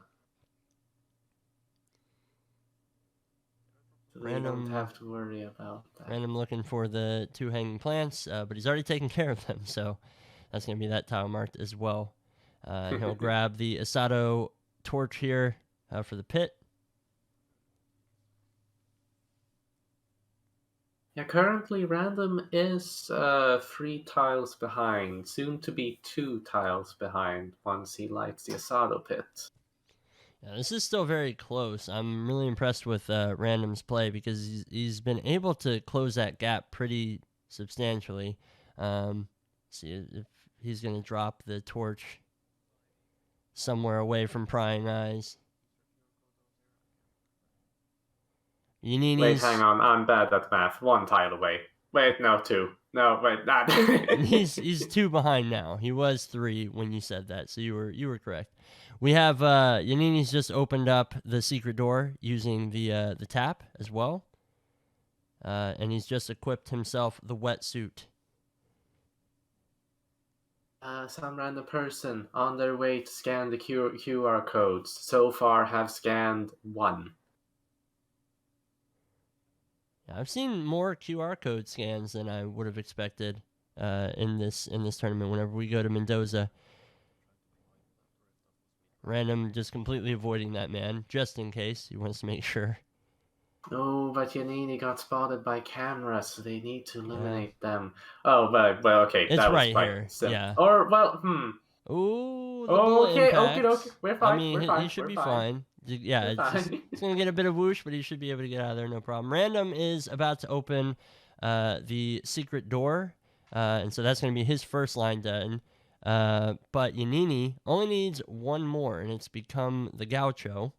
So they don't have to worry about that. Random looking for the 2 hanging plants, but he's already taken care of them, so that's going to be that tile marked as well. He'll grab the Asado torch here for the pit. Yeah, currently Random is 3 tiles behind, soon to be 2 tiles behind once he lights the Asado pit. Yeah, this is still very close. I'm really impressed with Random's play because he's been able to close that gap pretty substantially. See if he's going to drop the torch somewhere away from prying eyes. Wait, hang on. I'm bad at math. 1 tile away. Wait, no, 2. No, wait, not. he's 2 behind now. He was 3 when you said that, so you were correct. We have Yannini's just opened up the secret door using the tap as well, and he's just equipped himself the wetsuit. Some random person on their way to scan the QR codes so far have scanned 1. Yeah, I've seen more QR code scans than I would have expected in this tournament. Whenever we go to Mendoza, Random just completely avoiding that man just in case he wants to make sure. Oh, but Yannini got spotted by cameras, so they need to eliminate them. Oh, well, okay, it's that was right quite here. simple. Yeah. Or Ooh, the okay, impact. okay. We're fine. I mean, he should be fine. Yeah, it's going to get a bit of whoosh, but he should be able to get out of there, no problem. Random is about to open the secret door, and so that's going to be his first line done. But Yannini only needs 1 more, and it's become the Gaucho,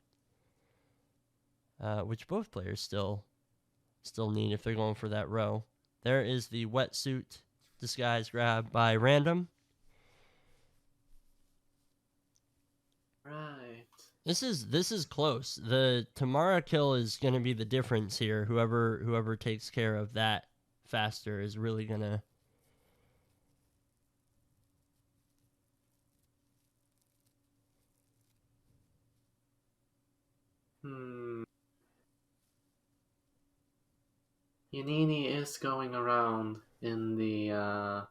which both players still need if they're going for that row. There is the wetsuit disguise grab by Random. Right. This is close. The Tamara kill is going to be the difference here. Whoever takes care of that faster is really going to... Yannini is going around in the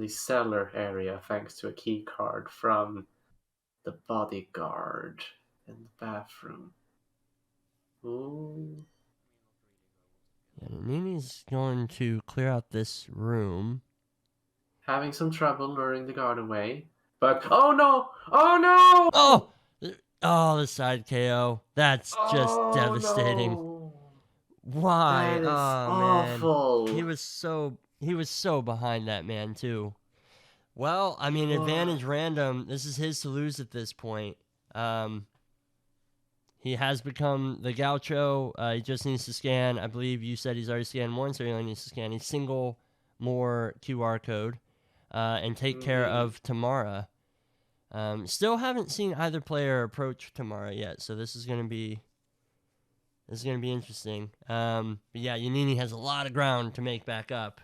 cellar area thanks to a key card from the bodyguard in the bathroom. Ooh. Yannini's going to clear out this room. Having some trouble luring the guard away. But, oh no! Oh no! Oh, the side KO. That's just devastating. No. Why? That is awful. Man. He was so behind that man too. Well, I mean, advantage Random. This is his to lose at this point. He has become the Gaucho. He just needs to scan. I believe you said he's already scanned 1, so he only needs to scan a single more QR code and take care of Tamara. Still haven't seen either player approach Tamara yet, so this is going to be This is going to be interesting. But yeah, Yannini has a lot of ground to make back up.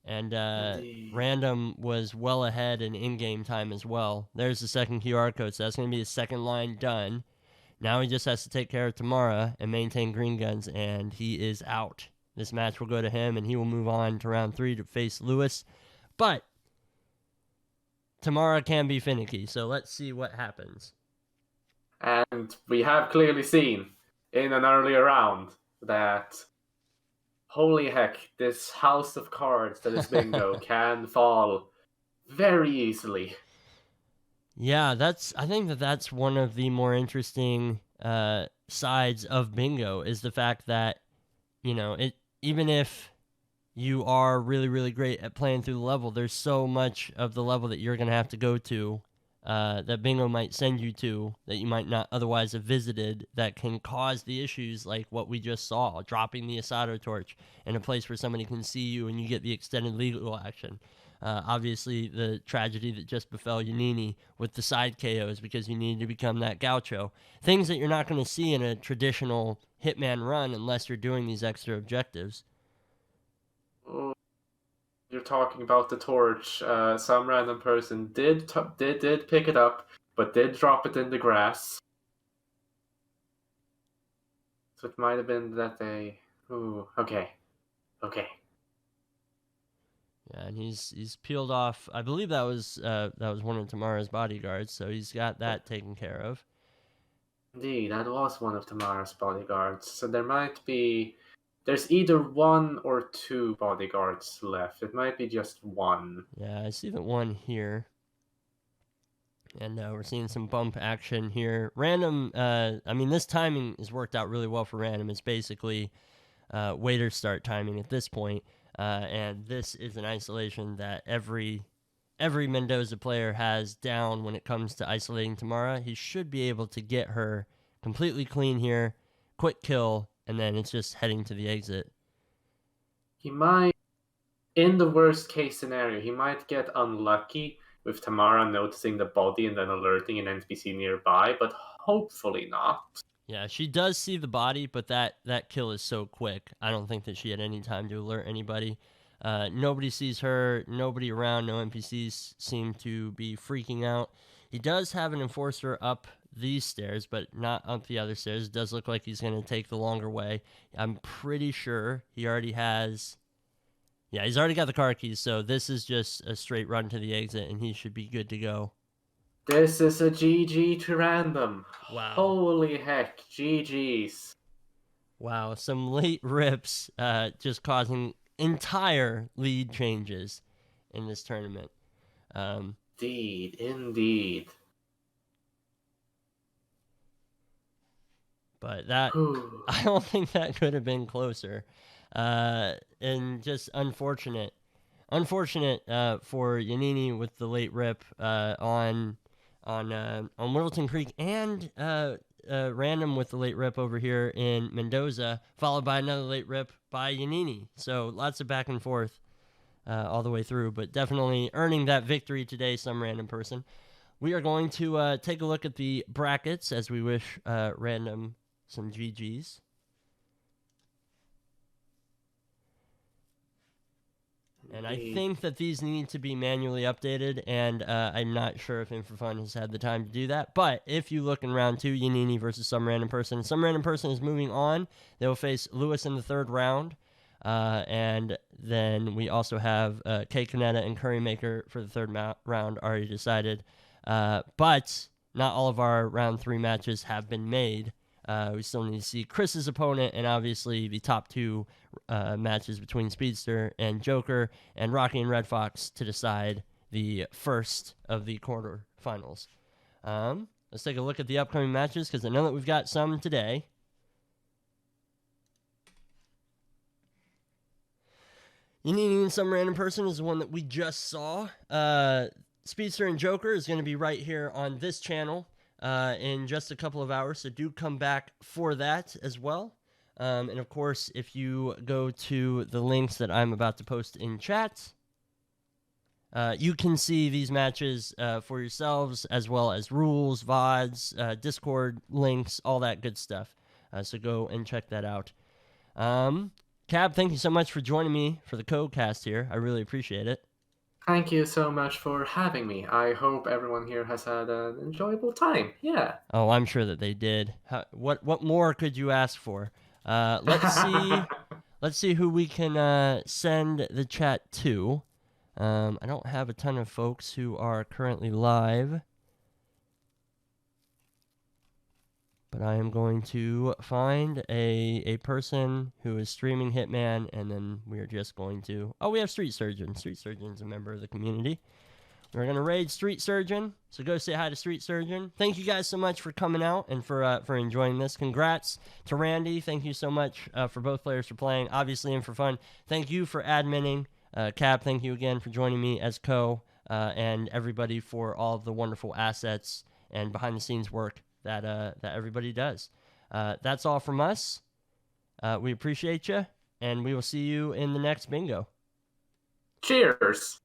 And Random was well ahead in in-game time as well. There's the second QR code, so that's going to be his second line done. Now he just has to take care of Tamara and maintain green guns, and he is out. This match will go to him, and he will move on to round 3 to face Lewis. But Tamara can be finicky, so let's see what happens. And we have clearly seen in an earlier round that, holy heck, this house of cards that is bingo can fall very easily. Yeah, I think that's one of the more interesting sides of bingo is the fact that, even if you are really, really great at playing through the level, there's so much of the level that you're going to have to go to that bingo might send you to that you might not otherwise have visited that can cause the issues like what we just saw, dropping the Asado torch in a place where somebody can see you and you get the extended legal action. Obviously, the tragedy that just befell Yannini with the side KOs because you needed to become that gaucho. Things that you're not going to see in a traditional Hitman run unless you're doing these extra objectives. You're talking about the torch. Some random person did pick it up, but did drop it in the grass. So it might have been that they. Ooh, okay. Yeah, and he's peeled off. I believe that was one of Tamara's bodyguards, so he's got that taken care of. Indeed, that was one of Tamara's bodyguards. So there's either one or two bodyguards left. It might be just one. Yeah, I see the one here. And we're seeing some bump action here. Random, this timing has worked out really well for Random. It's basically waiter start timing at this point. And this is an isolation that every Mendoza player has down when it comes to isolating Tamara. He should be able to get her completely clean here, quick kill, and then it's just heading to the exit. He might, in the worst case scenario, he might get unlucky with Tamara noticing the body and then alerting an NPC nearby, but hopefully not. Yeah, she does see the body, but that kill is so quick. I don't think that she had any time to alert anybody. Nobody sees her, nobody around, no NPCs seem to be freaking out. He does have an enforcer up these stairs, but not up the other stairs. It does look like he's going to take the longer way. I'm pretty sure he already has... Yeah, he's already got the car keys, so this is just a straight run to the exit, and he should be good to go. This is a GG to Random. Wow. Holy heck, GG's. Wow, some late rips just causing entire lead changes in this tournament. Indeed. But that, I don't think that could have been closer. And just unfortunate for Yannini with the late rip on Whittleton Creen, and Random with the late rip over here in Mendoza, followed by another late rip by Yannini. So lots of back and forth all the way through, but definitely earning that victory today, some random person. We are going to take a look at the brackets as we wish Random some GGs. And I think that these need to be manually updated, and I'm not sure if InfoFun has had the time to do that. But if you look in round 2, Yannini versus some random person. Some random person is moving on. They will face Lewis in the third round. And then we also have K. Canetta and Currymaker for the third round already decided. But not all of our round 3 matches have been made. We still need to see Chris's opponent, and obviously the top 2 matches between Speedster and Joker, and Rocky and Red Fox to decide the first of the quarterfinals. Let's take a look at the upcoming matches, because I know that we've got some today. Yannini and some random person is the one that we just saw. Speedster and Joker is going to be right here on this channel in just a couple of hours, so do come back for that as well. And of course, if you go to the links that I'm about to post in chat, you can see these matches for yourselves, as well as rules, VODs, Discord links, all that good stuff. So go and check that out. Cab, thank you so much for joining me for the Codecast here. I really appreciate it. Thank you so much for having me. I hope everyone here has had an enjoyable time. Yeah. Oh, I'm sure that they did. What more could you ask for? Let's see. Let's see who we can send the chat to. I don't have a ton of folks who are currently live, but I am going to find a person who is streaming Hitman, and then we are just going to... Oh, we have Street Surgeon. Street Surgeon's a member of the community. We're going to raid Street Surgeon, so go say hi to Street Surgeon. Thank you guys so much for coming out and for enjoying this. Congrats to Randy. Thank you so much for both players for playing, obviously, and for fun. Thank you for adminning. Cab, thank you again for joining me as co, and everybody for all of the wonderful assets and behind-the-scenes work that everybody does. That's all from us. We appreciate you, and we will see you in the next bingo. Cheers!